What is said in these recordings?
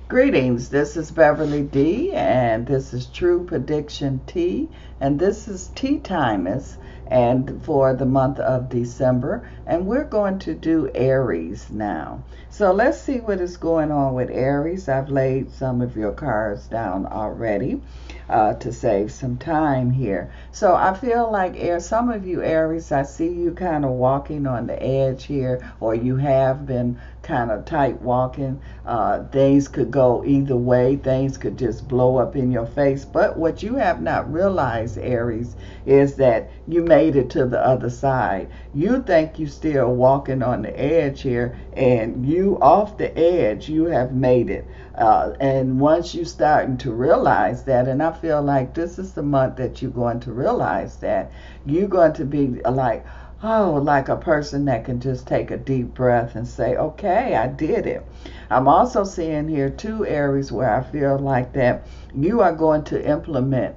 Greetings, this is Beverly D, and this is True Prediction Tea, and this is Tea Timers, and for the month of December, and we're going to do Aries now. So let's see what is going on with Aries. I've laid some of your cards down already to save some time here. So I feel like some of you Aries, I see you kind of walking on the edge here, or you have been kind of tight walking. Things could go either way. Things could just blow up in your face. But what you have not realized, Aries, is that you made it to the other side. You think you still walking on the edge here, and you off the edge, you have made it. And once you starting to realize that, and I feel like this is the month that you're going to realize that, you're going to be like, oh, like a person that can just take a deep breath and say, okay, I did it. I'm also seeing here two areas where I feel like that you are going to implement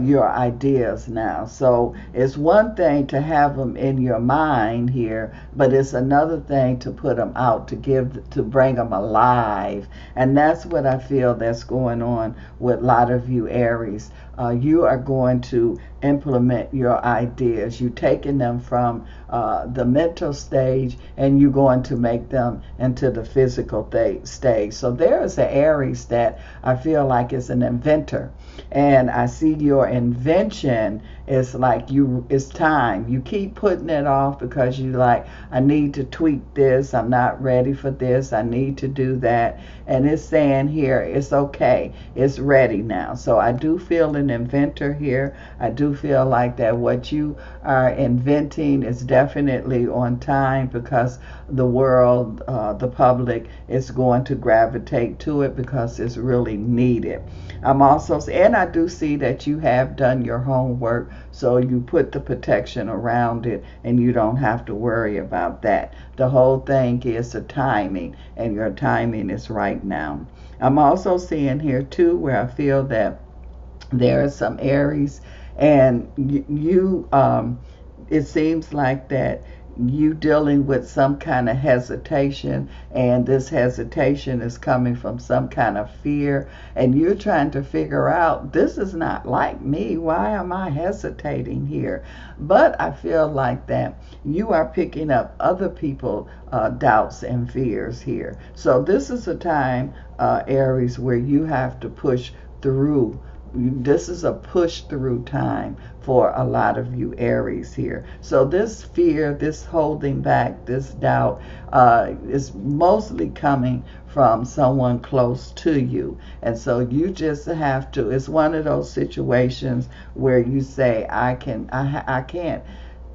your ideas now. So it's one thing to have them in your mind here, but it's another thing to put them out, to bring them alive. And that's what I feel that's going on with a lot of you Aries. You are going to implement your ideas. You're taking them from the mental stage, and you're going to make them into the physical stage. So there is an Aries that I feel like is an inventor, and I see your invention is like it's time. You keep putting it off because you like, I need to tweak this, I'm not ready for this, I need to do that. And it's saying here, it's okay, it's ready now. So I do feel an inventor here. I do feel like that what you are inventing is definitely on time, because the world, the public is going to gravitate to it because it's really needed. I'm also, and I do see that you have done your homework, so you put the protection around it and you don't have to worry about that. The whole thing is the timing, and your timing is right now. I'm also seeing here too where I feel that there are some Aries, and it seems like that you dealing with some kind of hesitation, and this hesitation is coming from some kind of fear, and you're trying to figure out, this is not like me, why am I hesitating here? But I feel like that you are picking up other people doubts and fears here. So this is a time, Aries, where you have to push through. This is a push through time for a lot of you Aries here. So this fear, this holding back, this doubt is mostly coming from someone close to you. And so you just have to, it's one of those situations where you say, I can't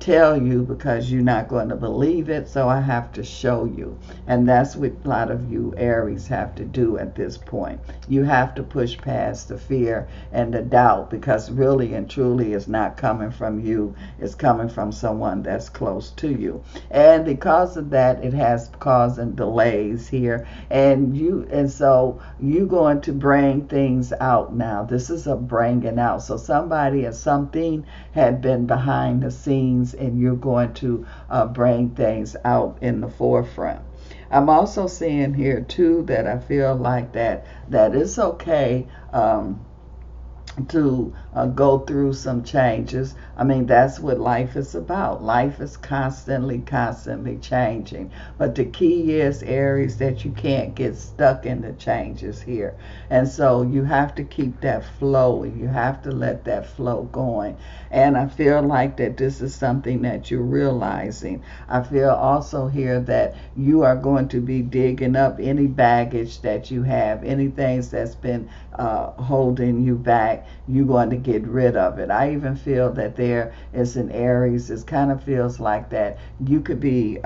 tell you because you're not going to believe it, so I have to show you. And that's what a lot of you Aries have to do at this point. You have to push past the fear and the doubt, because really and truly it's not coming from you, it's coming from someone that's close to you. And because of that, it has caused delays here, and so you're going to bring things out now. This is a bringing out. So somebody or something had been behind the scenes, and you're going to bring things out in the forefront. I'm also seeing here too that I feel like that it's okay to go through some changes. I mean, that's what life is about. Life is constantly changing. But the key is, Aries, that you can't get stuck in the changes here. And so you have to keep that flow, and you have to let that flow going. And I feel like that this is something that you're realizing. I feel also here that you are going to be digging up any baggage that you have, any things that's been holding you back. You're going to get rid of it. I even feel that there is an Aries. It kind of feels like that you could be,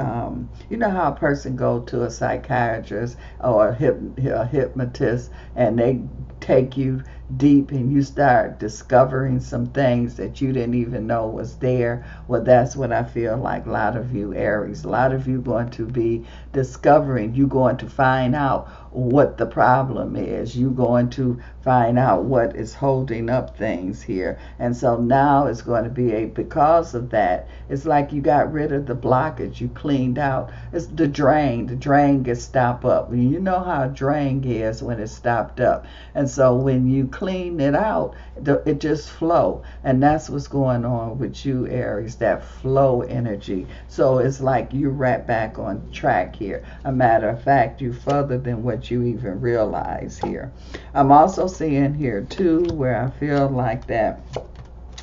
you know how a person go to a psychiatrist or a hypnotist, and they take you deep and you start discovering some things that you didn't even know was there. Well, that's what I feel like a lot of you Aries. A lot of you going to be discovering, you going to find out what the problem is. You going to find out what is holding up things here. And so now it's going to be because of that, it's like you got rid of the blockage, you cleaned out. It's the drain. The drain gets stopped up. You know how a drain is when it's stopped up. And so when you clean it out, it just flow. And that's what's going on with you Aries, that flow energy. So it's like you're right back on track here. A matter of fact, you're further than what you even realize here. I'm also seeing here too where I feel like that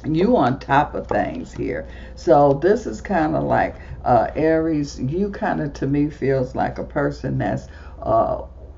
you on top of things here. So this is kind of like Aries, you kind of to me feels like a person that's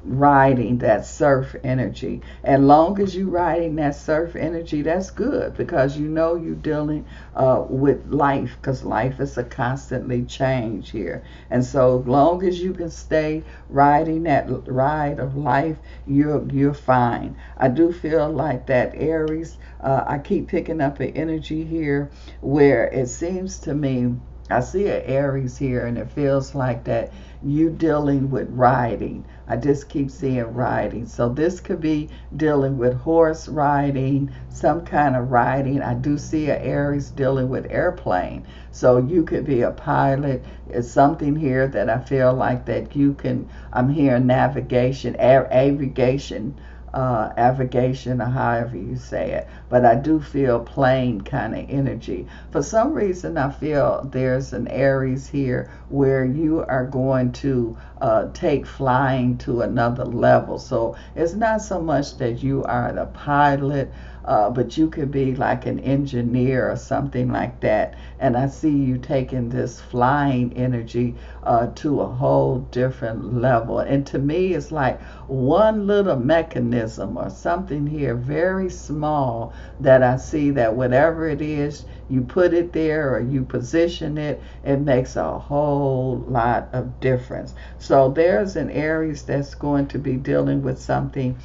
riding that surf energy. And long as you riding that surf energy, that's good, because you know you're dealing with life, because life is a constantly change here. And so long as you can stay riding that ride of life, you're fine. I do feel like that Aries, I keep picking up an energy here where it seems to me, I see an Aries here and it feels like that you dealing with riding. I just keep seeing riding. So this could be dealing with horse riding, some kind of riding. I do see an Aries dealing with airplane. So you could be a pilot. It's something here that I feel like that you can, I'm hearing navigation, aviation, navigation, or however you say it. But I do feel plane kind of energy. For some reason, I feel there's an Aries here where you are going to take flying to another level. So it's not so much that you are the pilot, but you could be like an engineer or something like that. And I see you taking this flying energy to a whole different level. And to me, it's like one little mechanism or something here, very small, that I see that whatever it is, you put it there or you position it, it makes a whole lot of difference. So there's an Aries that's going to be dealing with something,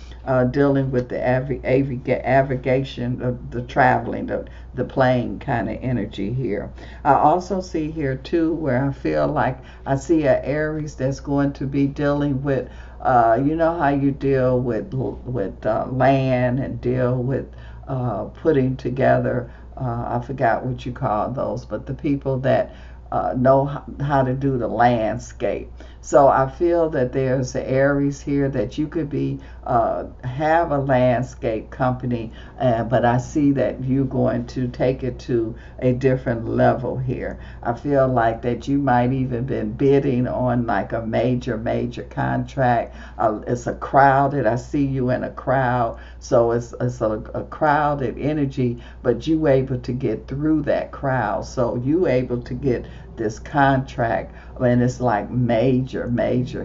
dealing with the navigation, the traveling, the plane kind of energy here. I also see here too where I feel like I see an Aries that's going to be dealing with, you know how you deal with land and deal with putting together, I forgot what you call those, but the people that know how to do the landscape. So I feel that there's an Aries here that you could be have a landscape company, but I see that you're going to take it to a different level here. I feel like that you might even been bidding on like a major contract. It's a crowded, I see you in a crowd, so it's a crowded energy, but you able to get through that crowd. So you able to get this contract, and it's like major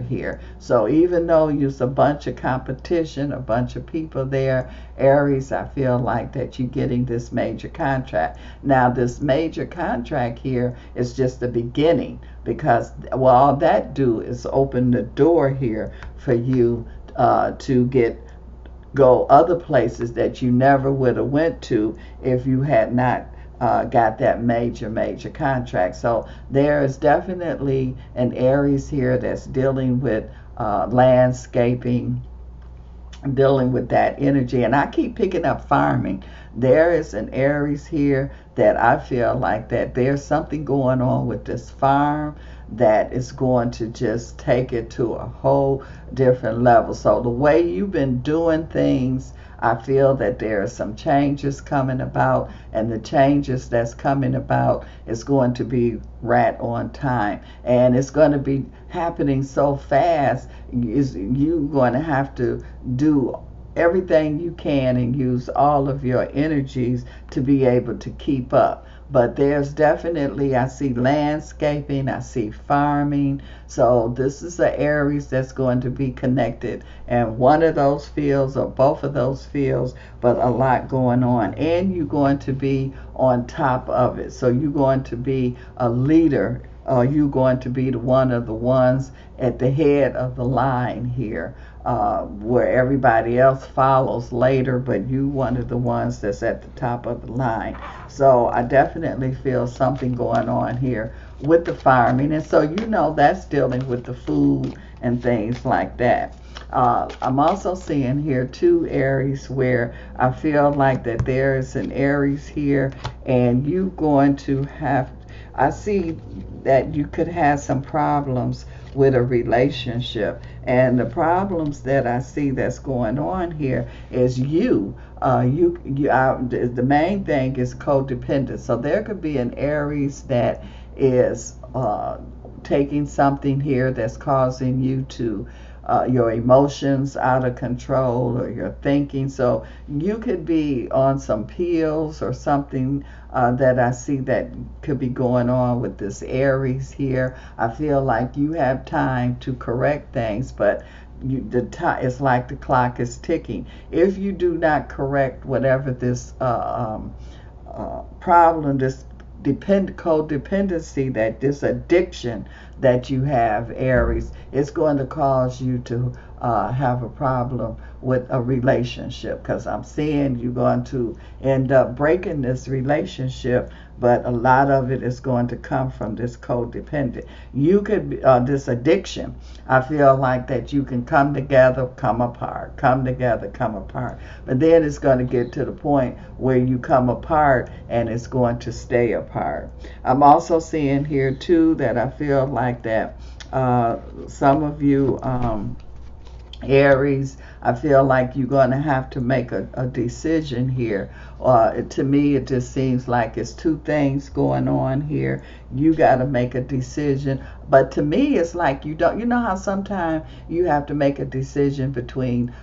here. So even though there's a bunch of competition, a bunch of people there, Aries, I feel like that you're getting this major contract. Now this major contract here is just the beginning, because well, all that do is open the door here for you to go other places that you never would have went to if you had not got that major contract. So there is definitely an Aries here that's dealing with landscaping, dealing with that energy. And I keep picking up farming. There is an Aries here that I feel like that there's something going on with this farm that is going to just take it to a whole different level. So the way you've been doing things, I feel that there are some changes coming about, and the changes that's coming about is going to be right on time, and it's going to be happening so fast. You're going to have to do everything you can and use all of your energies to be able to keep up. But there's definitely, I see landscaping, I see farming. So this is an Aries that's going to be connected in one of those fields or both of those fields, but a lot going on. And you're going to be on top of it. So you're going to be a leader you going to be the one of the ones at the head of the line here, where everybody else follows later, but you one of the ones that's at the top of the line. So I definitely feel something going on here with the farming, and so that's dealing with the food and things like that. I'm also seeing here two Aries where I feel like that there is an Aries here, and you going to have, I see that you could have some problems with a relationship, and the problems that I see that's going on here is the main thing is codependent. So there could be an Aries that is taking something here that's causing you to your emotions out of control, or your thinking. So you could be on some pills or something that I see that could be going on with this Aries here. I feel like you have time to correct things, but it's like the clock is ticking. If you do not correct whatever this problem, this codependency, that this addiction that you have, Aries, it's going to cause you to have a problem with a relationship, because I'm seeing you're going to end up breaking this relationship, but a lot of it is going to come from this codependent. You could be, this addiction, I feel like that you can come together, come apart, come together, come apart, but then it's going to get to the point where you come apart and it's going to stay apart. I'm also seeing here too that I feel like that some of you Aries, I feel like you're going to have to make a decision here. To me, it just seems like it's two things going on here. You got to make a decision. But to me, it's like you don't, you know how sometimes you have to make a decision between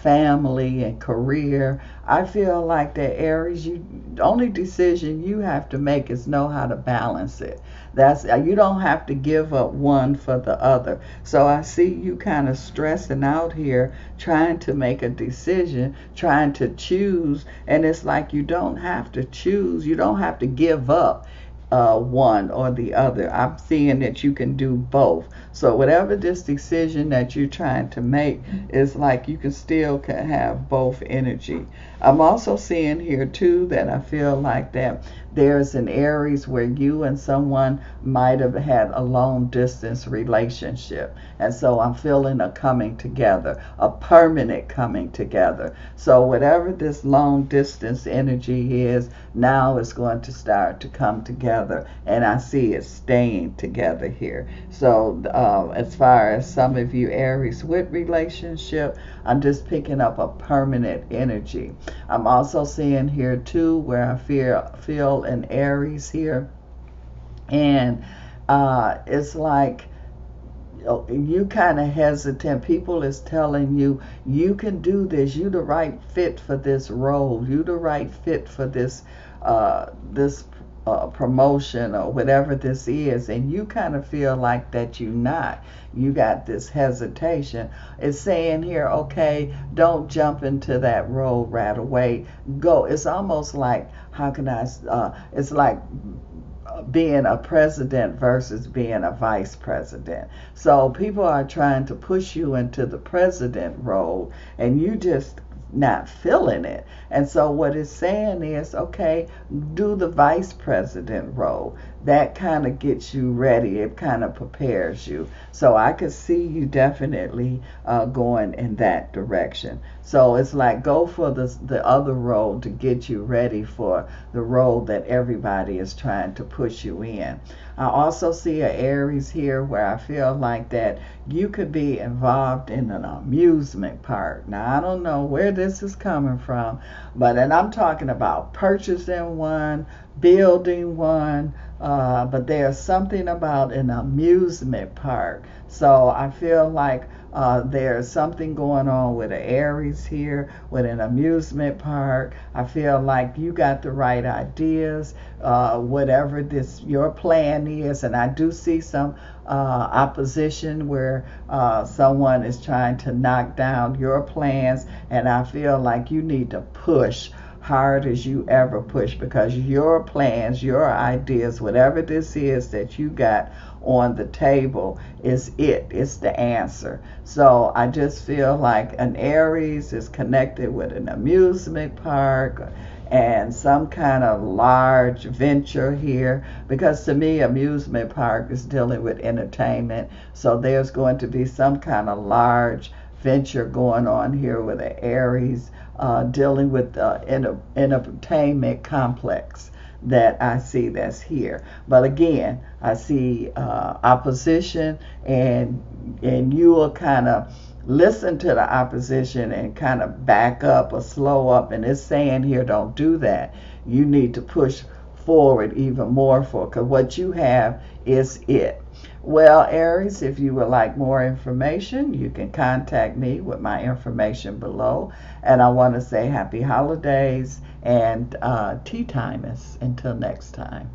family and career. I feel like that, Aries, the only decision you have to make is know how to balance it. That's, you don't have to give up one for the other. So I see you kind of stressing out here, trying to make a decision, trying to choose, and it's like you don't have to choose. You don't have to give up one or the other. I'm seeing that you can do both. So whatever this decision that you're trying to make, is like you can still have both energy. I'm also seeing here too that I feel like that there's an Aries where you and someone might have had a long distance relationship, and so I'm feeling a coming together, a permanent coming together. So whatever this long distance energy is, now it's going to start to come together, and I see it staying together here. So as far as some of you Aries with relationship, I'm just picking up a permanent energy. I'm also seeing here too where I feel an Aries here, and it's like you kind of hesitant. People is telling you, you can do this, you the right fit for this role, you the right fit for this promotion or whatever this is, and you kind of feel like that you're not. You got this hesitation. It's saying here, okay, don't jump into that role right away. Go. It's almost like, how can I, it's like being a president versus being a vice president. So people are trying to push you into the president role, and you just not feeling it. And so what it's saying is, okay, do the vice president role. That kind of gets you ready. It kind of prepares you. So I could see you definitely going in that direction. So it's like, go for the other role to get you ready for the role that everybody is trying to push you in. I also see an Aries here where I feel like that you could be involved in an amusement park. Now, I don't know where this is coming from, and I'm talking about purchasing one, building one, but there's something about an amusement park. So I feel like there's something going on with an Aries here, with an amusement park. I feel like you got the right ideas, whatever your plan is, and I do see some opposition where someone is trying to knock down your plans, and I feel like you need to push hard as you ever push, because your plans, your ideas, whatever this is that you got on the table is it's the answer. So I just feel like an Aries is connected with an amusement park and some kind of large venture here, because to me amusement park is dealing with entertainment, so there's going to be some kind of large venture going on here with an Aries, dealing with the entertainment complex that I see that's here. But again, I see opposition, and you will kind of listen to the opposition and kind of back up or slow up. And it's saying here, don't do that. You need to push forward even more, for because what you have is it. Well, Aries, if you would like more information, you can contact me with my information below. And I want to say happy holidays and tea time is until next time.